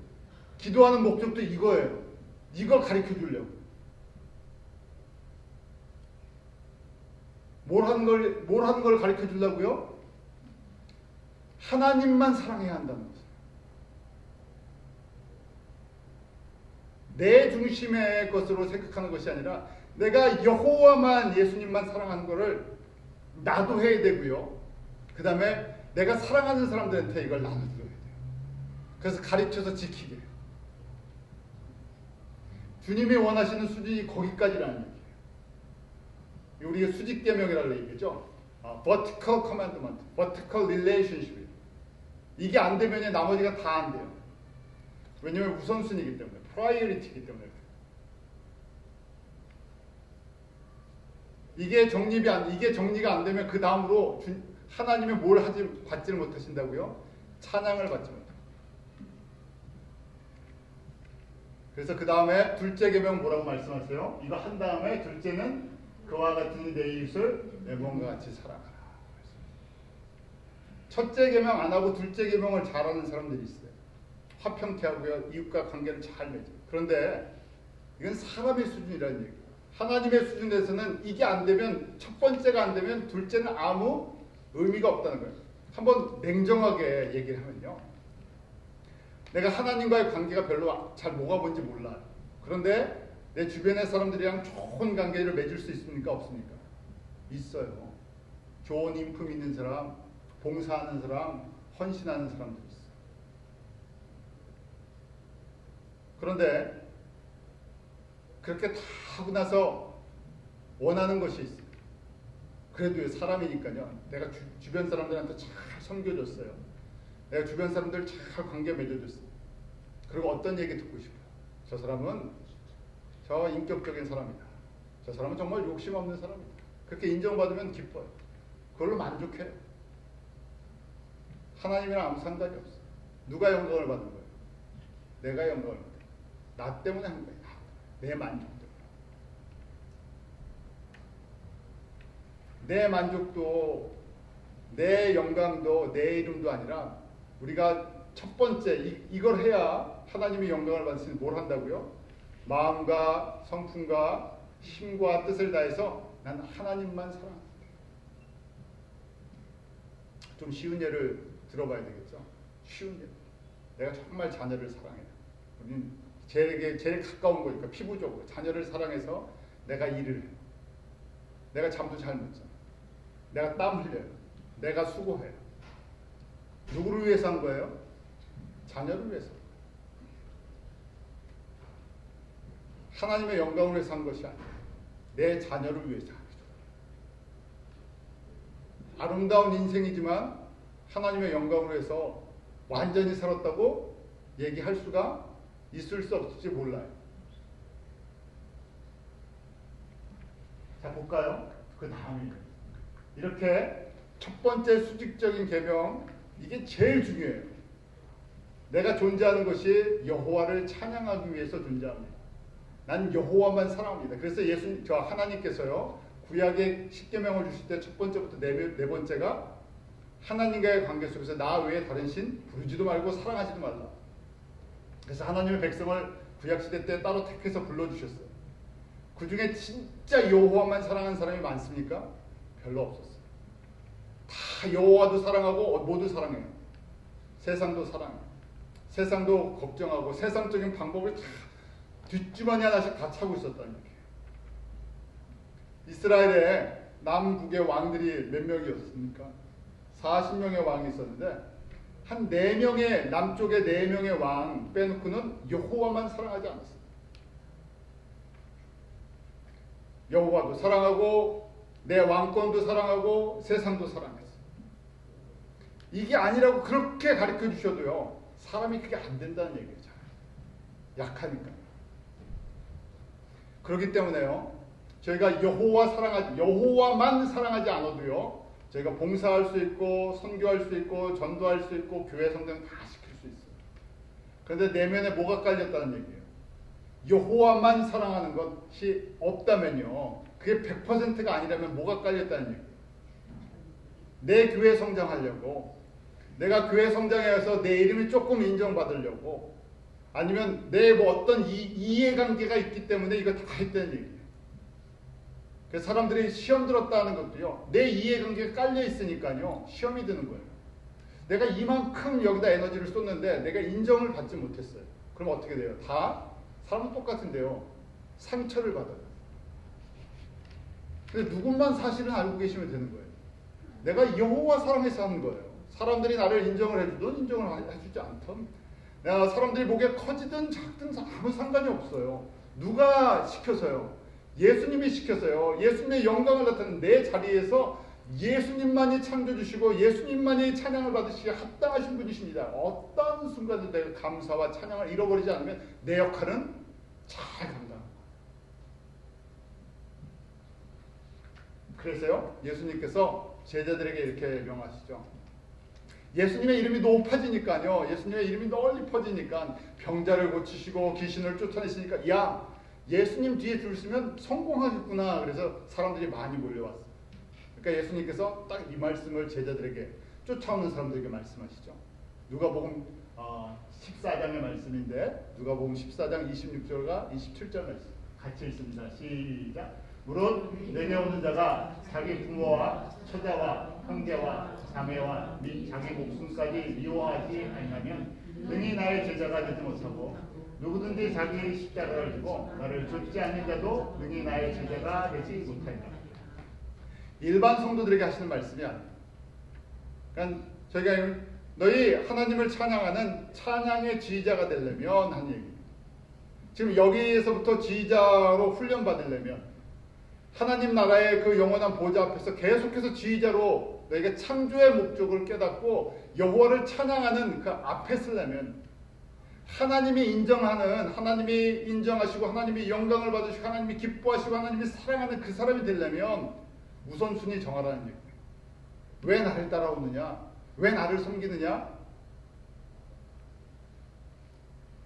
기도하는 목적도 이거예요. 이걸 가르쳐 주려고. 뭘 하는 걸 가르쳐 주려고요? 하나님만 사랑해야 한다는 거죠. 내 중심의 것으로 생각하는 것이 아니라 내가 여호와만, 예수님만 사랑하는 것을 나도 해야 되고요. 그 다음에 내가 사랑하는 사람들한테 이걸 나눠줘야 돼요. 그래서 가르쳐서 지키게. 주님이 원하시는 수준이 거기까지라는 얘기예요. 우리가 수직계명이라고 얘기했죠. vertical commandment, vertical relationship. 이게 안 되면 나머지가 다 안 돼요. 왜냐하면 우선순위이기 때문에, priority이기 때문에. 이게 정리가 안 되면 그 다음으로 하나님이 뭘 받지를 못하신다고요? 찬양을 받지 못합니다. 그래서 그 다음에 둘째 계명 뭐라고 말씀하세요? 이거 한 다음에 둘째는 그와 같은 내 이웃을 내 몸과 같이 사랑하라. 첫째 계명 안 하고 둘째 계명을 잘하는 사람들이 있어요. 화평케하고요, 이웃과 관계를 잘 맺어요. 그런데 이건 사람의 수준이라는 얘기예요. 하나님의 수준에서는 이게 안 되면, 첫 번째가 안 되면 둘째는 아무 의미가 없다는 거예요. 한번 냉정하게 얘기를 하면요, 내가 하나님과의 관계가 별로 잘 뭐가 뭔지 몰라요. 그런데 내 주변의 사람들이랑 좋은 관계를 맺을 수 있습니까? 없습니까? 있어요. 좋은 인품 있는 사람, 봉사하는 사람, 헌신하는 사람들이 있어요. 그런데 그렇게 다 하고 나서 원하는 것이 있어요. 그래도 사람이니까요. 내가 주변 사람들한테 잘 섬겨줬어요. 내가 주변 사람들 잘 관계 맺어줬어요. 그리고 어떤 얘기 듣고 싶어요? 저 사람은 저 인격적인 사람이다. 저 사람은 정말 욕심 없는 사람이다. 그렇게 인정받으면 기뻐요. 그걸로 만족해요. 하나님이랑 아무 상관이 없어요. 누가 영광을 받는 거예요? 내가 영광을 받는 거예요. 나 때문에 한 거예요. 내 만족 때문에. 내 만족도, 내 영광도, 내 이름도 아니라 우리가 첫 번째 이걸 해야 하나님의 영광을 받으시는 뭘 한다고요? 마음과 성품과 힘과 뜻을 다해서 난 하나님만 사랑한다. 좀 쉬운 예를 들어봐야 되겠죠. 쉬운 예. 내가 정말 자녀를 사랑해요. 우리는 제일 가까운 거니까 피부적으로 자녀를 사랑해서 내가 일을 해. 내가 잠도 잘 못 자. 내가 땀 흘려요. 내가 수고해요. 누구를 위해서 한 거예요? 자녀를 위해서. 하나님의 영광을 위해서 한 것이 아니에요. 내 자녀를 위해서 한 거죠. 아름다운 인생이지만 하나님의 영광을 위해서 완전히 살았다고 얘기할 수가 있을 수 없을지 몰라요. 자, 볼까요? 그 다음에 이렇게 첫 번째 수직적인 계명, 이게 제일 중요해요. 내가 존재하는 것이 여호와를 찬양하기 위해서 존재합니다. 난 여호와만 사랑합니다. 그래서 하나님께서요, 구약의 십계명을 주실 때 첫 번째부터 네 번째가 하나님과의 관계 속에서 나 외에 다른 신 부르지도 말고 사랑하지도 말라. 그래서 하나님의 백성을 구약시대 때 따로 택해서 불러주셨어요. 그 중에 진짜 여호와만 사랑하는 사람이 많습니까? 별로 없었어요. 다 여호와도 사랑하고 모두 사랑해요. 세상도 사랑해요. 세상도 걱정하고 세상적인 방법을 다 뒷주머니 하나씩 다 차고 있었다는 얘기예요. 이스라엘에 남북의 왕들이 몇 명이었습니까? 40명의 왕이 있었는데 한 4명의 남쪽의 4명의 왕 빼놓고는 여호와만 사랑하지 않았어요. 여호와도 사랑하고 내 왕권도 사랑하고 세상도 사랑했어요. 이게 아니라고 그렇게 가르쳐 주셔도요, 사람이 그게 안 된다는 얘기죠. 약하니까. 그렇기 때문에요, 저희가 여호와만 사랑하지 않아도요, 저희가 봉사할 수 있고 선교할 수 있고 전도할 수 있고 교회 성장 다 시킬 수 있어요. 그런데 내면에 뭐가 깔렸다는 얘기예요. 여호와만 사랑하는 것이 없다면요, 그게 100%가 아니라면 뭐가 깔렸다는 얘기예요. 내 교회 성장하려고, 내가 교회 성장해서 내 이름이 조금 인정받으려고, 아니면 내 어떤 이해관계가 있기 때문에 이거 다 했다는 얘기예요. 그래서 사람들이 시험 들었다는 것도요, 내 이해관계가 깔려 있으니까요, 시험이 드는 거예요. 내가 이만큼 여기다 에너지를 쏟는데 내가 인정을 받지 못했어요. 그럼 어떻게 돼요? 다 사람은 똑같은데요, 상처를 받아요. 근데 누군만 사실은 알고 계시면 되는 거예요. 내가 여호와 사랑해서 하는 거예요. 사람들이 나를 인정을 해주든 인정을 해주지 않든, 내가 사람들이 보기에 커지든 작든 아무 상관이 없어요. 누가 시켜서요? 예수님이 시켜서요. 예수님의 영광을 나타내는 내 자리에서 예수님만이 창조주시고 예수님만이 찬양을 받으시기에 합당하신 분이십니다. 어떤 순간도 내가 감사와 찬양을 잃어버리지 않으면 내 역할은 잘 감당합니다. 그래서요, 예수님께서 제자들에게 이렇게 명하시죠. 예수님의 이름이 높아지니까요, 예수님의 이름이 널리 퍼지니까 병자를 고치시고 귀신을 쫓아내시니까, 야, 예수님 뒤에 줄 서면 성공하겠구나. 그래서 사람들이 많이 몰려왔어요. 그러니까 예수님께서 딱 이 말씀을 제자들에게, 쫓아오는 사람들에게 말씀하시죠. 누가복음 14장의 말씀인데, 누가복음 14장 26절과 27절 말씀 같이 읽습니다. 시작. 무릇 내게 오는 자가 자기 부모와 처자와 형제와 자매와 및 자기 목숨까지 미워하지 아니하면 능히 나의 제자가 되지 못하고, 누구든지 자기 십자가를 지고 나를 좇지 않는 자도 능히 나의 제자가 되지 못하리라. 일반 성도들에게 하시는 말씀이 아니에요. 그러니까 저희가 너희 하나님을 찬양하는 찬양의 지휘자가 되려면 하는 얘기입니다. 지금 여기에서부터 지휘자로 훈련받으려면 하나님 나라의 그 영원한 보좌 앞에서 계속해서 지휘자로 너희가 창조의 목적을 깨닫고 여호와를 찬양하는 그 앞에 서려면, 하나님이 인정하는, 하나님이 인정하시고 하나님이 영광을 받으시고 하나님이 기뻐하시고 하나님이 사랑하는 그 사람이 되려면 우선순위 정하라는 얘기예요. 왜 나를 따라오느냐? 왜 나를 섬기느냐?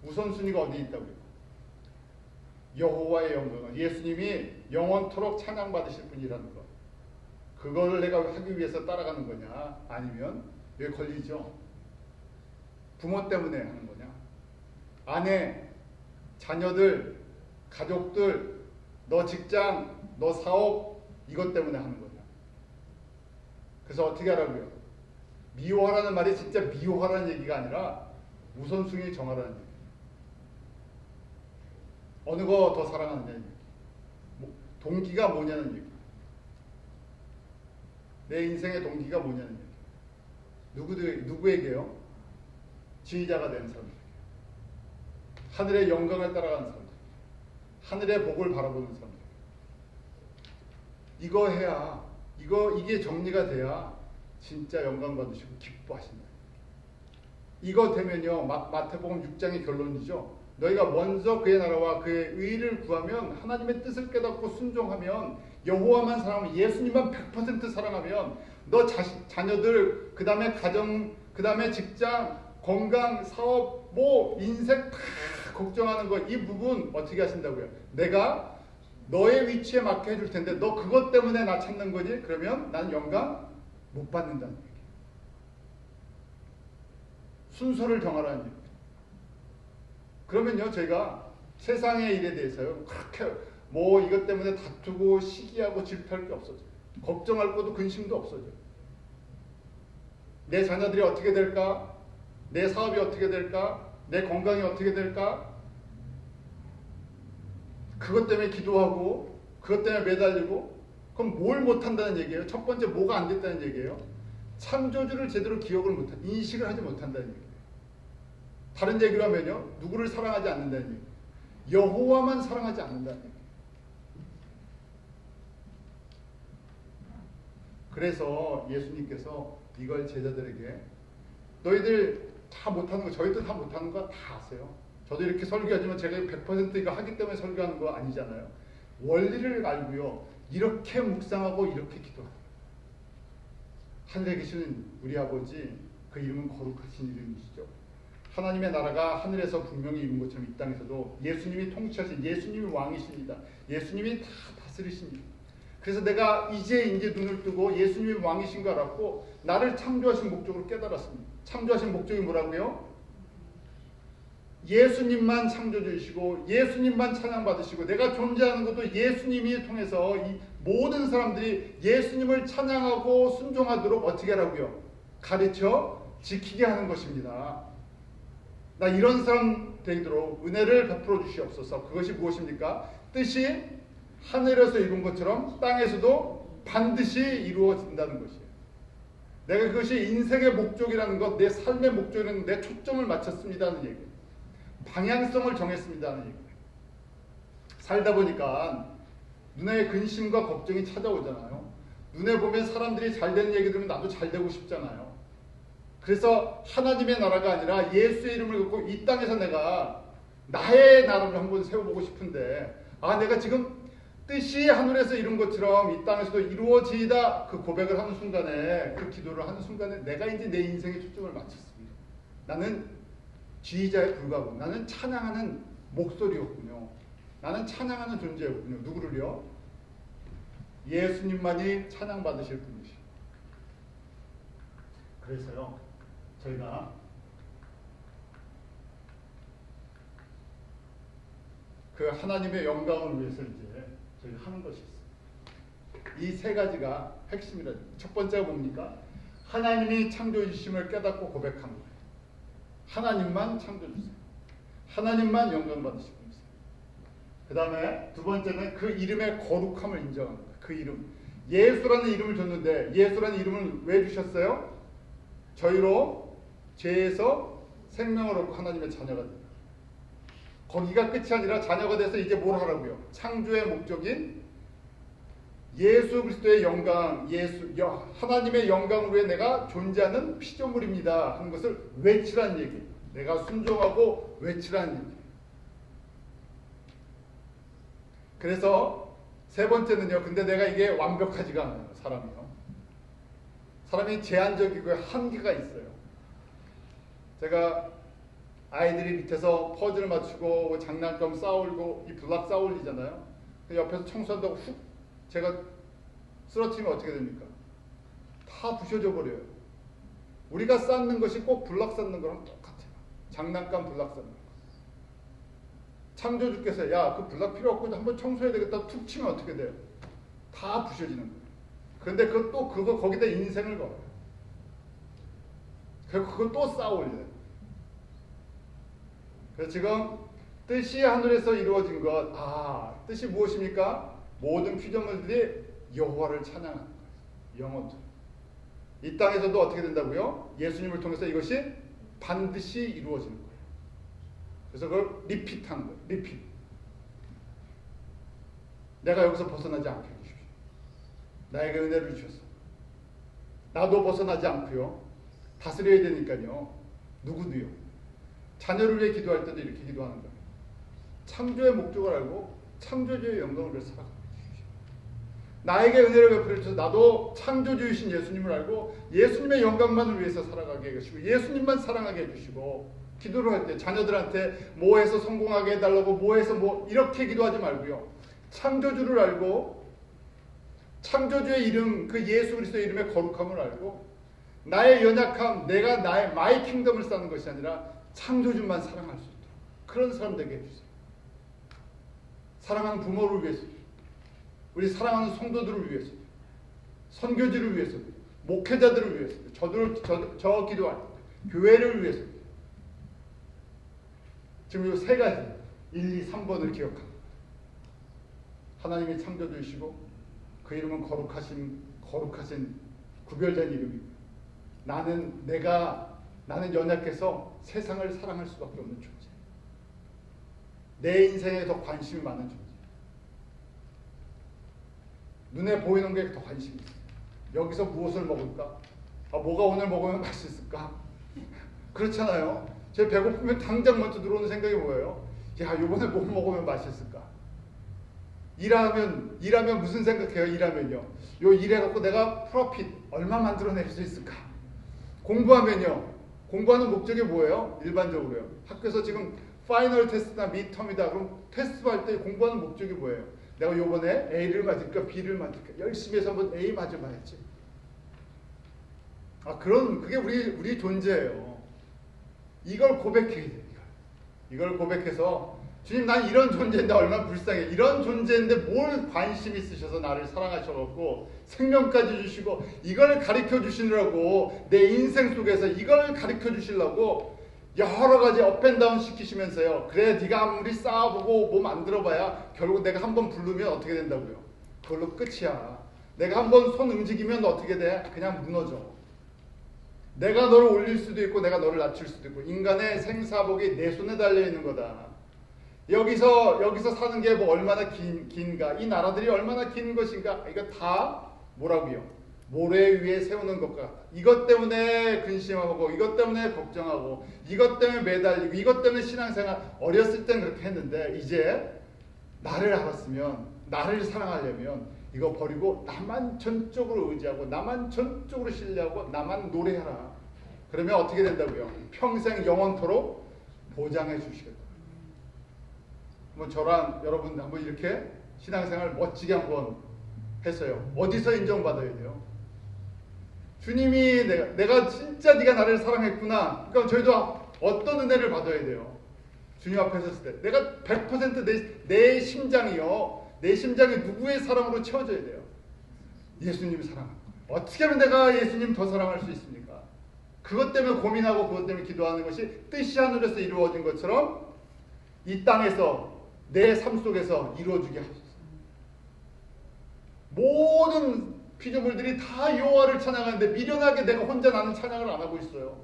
우선순위가 어디 있다고요? 여호와의 영광을, 예수님이 영원토록 찬양받으실 분이라는 것, 그거를 내가 하기 위해서 따라가는 거냐, 아니면 왜 걸리죠? 부모 때문에 하는 거냐, 아내, 자녀들, 가족들, 너 직장, 너 사업, 이것 때문에 하는 거냐. 그래서 어떻게 하라고요? 미워하라는 말이 진짜 미워하라는 얘기가 아니라 우선순위 정하라는 얘기예요. 어느 거 더 사랑하느냐. 동기가 뭐냐는 얘기. 내 인생의 동기가 뭐냐는 얘기. 누구에게요? 지휘자가 되는 사람들. 하늘의 영광을 따라가는 사람들. 하늘의 복을 바라보는 사람들. 이거 해야, 이게 정리가 돼야 진짜 영광 받으시고 기뻐하신다. 이거 되면요, 마태복음 6장의 결론이죠. 너희가 먼저 그의 나라와 그의 의를 구하면, 하나님의 뜻을 깨닫고 순종하면, 여호와만 사랑하면, 예수님만 100% 사랑하면, 너 자녀들, 그 다음에 가정, 그 다음에 직장, 건강, 사업, 인생 다 걱정하는 거, 이 부분 어떻게 하신다고요? 내가 너의 위치에 맞게 해줄 텐데 너 그것 때문에 나 찾는 거니? 그러면 나는 영광 못 받는다는 얘기. 순서를 정하라는 얘기. 그러면요, 저희가 세상의 일에 대해서요, 그렇게 이것 때문에 다투고 시기하고 질투할 게 없어져요. 걱정할 것도 근심도 없어져요. 내 자녀들이 어떻게 될까? 내 사업이 어떻게 될까? 내 건강이 어떻게 될까? 그것 때문에 기도하고 그것 때문에 매달리고, 그럼 뭘 못한다는 얘기예요? 첫 번째 뭐가 안 됐다는 얘기예요? 창조주를 제대로 기억을 못한, 인식을 하지 못한다는 얘기예요. 다른 얘기로 하면요, 누구를 사랑하지 않는다는 얘기예요. 여호와만 사랑하지 않는다는 얘기예요. 그래서 예수님께서 이걸 제자들에게, 너희들 다 못하는 거, 저희도 다 못하는 거 다 아세요. 저도 이렇게 설교하지만 제가 100% 이거 하기 때문에 설교하는 거 아니잖아요. 원리를 알고요, 이렇게 묵상하고 이렇게 기도하는 거예요. 하늘에 계시는 우리 아버지, 그 이름은 거룩하신 이름이시죠. 하나님의 나라가 하늘에서 분명히 이룬 것처럼 이 땅에서도 예수님이 통치하신, 예수님이 왕이십니다. 예수님이 다 다스리십니다. 그래서 내가 이제 눈을 뜨고 예수님이 왕이신 거 알았고, 나를 창조하신 목적으로 깨달았습니다. 창조하신 목적이 뭐라고요? 예수님만 창조주이시고 예수님만 찬양받으시고, 내가 존재하는 것도 예수님이 통해서 이 모든 사람들이 예수님을 찬양하고 순종하도록 어떻게 하라고요? 가르쳐 지키게 하는 것입니다. 나 이런 사람 되도록 은혜를 베풀어 주시옵소서. 그것이 무엇입니까? 뜻이 하늘에서 이룬 것처럼 땅에서도 반드시 이루어진다는 것이에요. 내가 그것이 인생의 목적이라는 것, 내 삶의 목적이라는, 내 초점을 맞췄습니다는 얘기예요. 방향성을 정했습니다는 얘기예요. 살다 보니까 눈에 근심과 걱정이 찾아오잖아요. 눈에 보면 사람들이 잘 되는 얘기 들으면 나도 잘 되고 싶잖아요. 그래서 하나님의 나라가 아니라 예수의 이름을 갖고 이 땅에서 내가 나의 나라를 한번 세워보고 싶은데, 내가 지금 뜻이 하늘에서 이룬 것처럼 이 땅에서도 이루어지이다, 그 고백을 하는 순간에, 그 기도를 하는 순간에 내가 이제 내 인생의 초점을 맞췄습니다. 나는 지휘자에 불과하고, 나는 찬양하는 목소리였군요. 나는 찬양하는 존재였군요. 누구를요? 예수님만이 찬양받으실 분이시죠. 그래서요, 저희가 그 하나님의 영광을 위해서 이제 저희가 하는 것이 있어요. 이 세 가지가 핵심이라. 첫 번째가 뭡니까? 하나님이 창조주심을 깨닫고 고백하는 거예요. 하나님만 창조주세요. 하나님만 영광 받으실 분이세요. 그 다음에 두 번째는 그 이름의 거룩함을 인정하는 거예요. 그 이름. 예수라는 이름을 줬는데, 예수라는 이름을 왜 주셨어요? 저희로 죄에서 생명을 얻고 하나님의 자녀가 된다. 거기가 끝이 아니라 자녀가 돼서 이제 뭘 하라고요? 창조의 목적인 예수 그리스도의 영광, 하나님의 영광을 위해 내가 존재하는 피조물입니다 하는 것을 외치라는 얘기. 내가 순종하고 외치라는 얘기. 그래서 세 번째는요, 근데 내가 이게 완벽하지가 않아요. 사람이 제한적이고 한계가 있어요. 제가 아이들이 밑에서 퍼즐을 맞추고 장난감 싸울고 이 블락 싸울리잖아요. 옆에서 청소한다고 훅 제가 쓰러뜨리면 어떻게 됩니까? 다 부셔져 버려요. 우리가 쌓는 것이 꼭 블락 쌓는 거랑 똑같아요. 장난감 블락 쌓는 거. 창조주께서 야, 그 블락 필요 없고 한번 청소해야 되겠다 툭 치면 어떻게 돼요? 다 부셔지는 거예요. 그런데 그거 거기다 인생을 걸어요. 그리고 그거 또 쌓아 올려요. 그래서 지금 뜻이 하늘에서 이루어진 것. 뜻이 무엇입니까? 모든 피조물들이 여호와를 찬양하는 거예요. 영원토록. 이 땅에서도 어떻게 된다고요? 예수님을 통해서 이것이 반드시 이루어지는 거예요. 그래서 그걸 리핏하는 거예요. 리핏. 내가 여기서 벗어나지 않게 해주십시오. 나에게 은혜를 주셔서 나도 벗어나지 않고요. 다스려야 되니까요. 누구도요. 자녀를 위해 기도할 때도 이렇게 기도하는 거예요. 창조의 목적을 알고 창조주의 영광을 위해 살아가게 해주십시오. 나에게 은혜를 베풀어 주셔서 나도 창조주이신 예수님을 알고 예수님의 영광만을 위해서 살아가게 해주시고 예수님만 사랑하게 해주시고 기도를 할 때 자녀들한테 뭐해서 성공하게 해달라고 뭐해서 뭐 이렇게 기도하지 말고요. 창조주를 알고 창조주의 이름 그 예수 그리스도의 이름의 거룩함을 알고 나의 연약함 내가 나의 마이 킹덤을 쌓는 것이 아니라 창조주만 사랑할 수 있도록 그런 사람 되게 해주세요. 사랑하는 부모를 위해서 우리 사랑하는 성도들을 위해서 선교지를 위해서 목회자들을 위해서 저 기도할 때 교회를 위해서 지금 이 세 가지 1, 2, 3번을 기억합니다. 하나님이 창조주이시고 그 이름은 거룩하신 구별된 이름이고 나는 연약해서 세상을 사랑할 수밖에 없는 존재. 내 인생에 더 관심이 많은 존재. 눈에 보이는 게 더 관심이 있어요. 여기서 무엇을 먹을까? 뭐가 오늘 먹으면 맛있을까? 그렇잖아요. 제 배고프면 당장 먼저 들어오는 생각이 뭐예요? 이번에 뭐 먹으면 맛있을까? 일하면 무슨 생각해요? 일하면요. 요 일해갖고 내가 프로핏 얼마 만들어낼 수 있을까? 공부하면요. 공부하는 목적이 뭐예요? 일반적으로요. 학교에서 지금 파이널 테스트나 미텀이다. 그럼 테스트 할 때 공부하는 목적이 뭐예요? 내가 요번에 A를 맞을까 B를 맞을까 열심히 해서 한번 A 맞아봐야지. 그게 우리 존재예요. 이걸 고백해야 돼요. 이걸 고백해서 주님 난 이런 존재인데 얼마나 불쌍해. 이런 존재인데 뭘 관심 있으셔서 나를 사랑하셔갖고 생명까지 주시고 이걸 가르쳐 주시느라고 내 인생 속에서 이걸 가르쳐 주시려고 여러 가지 업앤다운 시키시면서요. 그래 네가 아무리 쌓아보고 뭐 만들어봐야 결국 내가 한번 부르면 어떻게 된다고요? 그걸로 끝이야. 내가 한번 손 움직이면 어떻게 돼? 그냥 무너져. 내가 너를 올릴 수도 있고 내가 너를 낮출 수도 있고 인간의 생사복이 내 손에 달려있는 거다. 여기서 사는 게 뭐 얼마나 긴가? 이 나라들이 얼마나 긴 것인가? 이거 다 뭐라고요? 모래 위에 세우는 것과 같다. 이것 때문에 근심하고 이것 때문에 걱정하고 이것 때문에 매달리고 이것 때문에 신앙생활 어렸을 땐 그렇게 했는데 이제 나를 알았으면 나를 사랑하려면 이거 버리고 나만 전적으로 의지하고 나만 전적으로 신뢰하고 나만 노래하라. 그러면 어떻게 된다고요? 평생 영원토록 보장해 주시겠다. 한번 저랑 여러분 한번 이렇게 신앙생활 멋지게 한번 했어요. 어디서 인정받아야 돼요? 주님이 내가 진짜 네가 나를 사랑했구나. 그러니까 저희도 어떤 은혜를 받아야 돼요? 주님 앞에 섰을 때 내가 100% 내 심장이요. 내 심장이 누구의 사랑으로 채워져야 돼요? 예수님 사랑. 어떻게 하면 내가 예수님 더 사랑할 수 있습니까? 그것 때문에 고민하고 그것 때문에 기도하는 것이 뜻이 하늘에서 이루어진 것처럼 이 땅에서 내 삶 속에서 이루어지게 하소서. 모든 피조물들이 다 여호와를 찬양하는데 미련하게 내가 혼자 나는 찬양을 안 하고 있어요.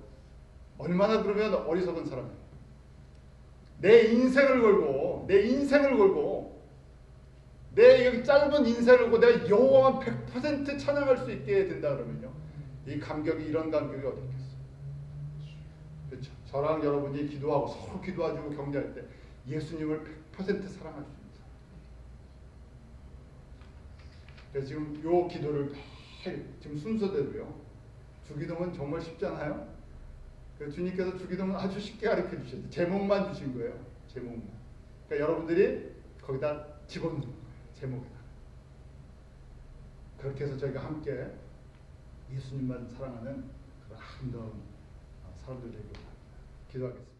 얼마나 그러면 어리석은 사람이에요. 내 인생을 걸고 내 여기 짧은 인생을 걸고 내가 여호와만 100% 찬양할 수 있게 된다 그러면요. 이 감격이 이런 감격이 어디 있겠어요. 그렇죠. 저랑 여러분이 기도하고 서로 기도하고 격려할 때 예수님을 100% 사랑할 수 있습니다. 그래서 지금 요 기도를 지금 순서대로요. 주기도문 정말 쉽잖아요. 주님께서 주기도문 아주 쉽게 가르쳐 주셨어요. 제목만 주신 거예요. 제목만. 그러니까 여러분들이 거기다 집어넣는 거예요. 제목에다. 그렇게 해서 저희가 함께 예수님만 사랑하는 그런 아름다운 사람들 되기를 바랍니다. 기도하겠습니다.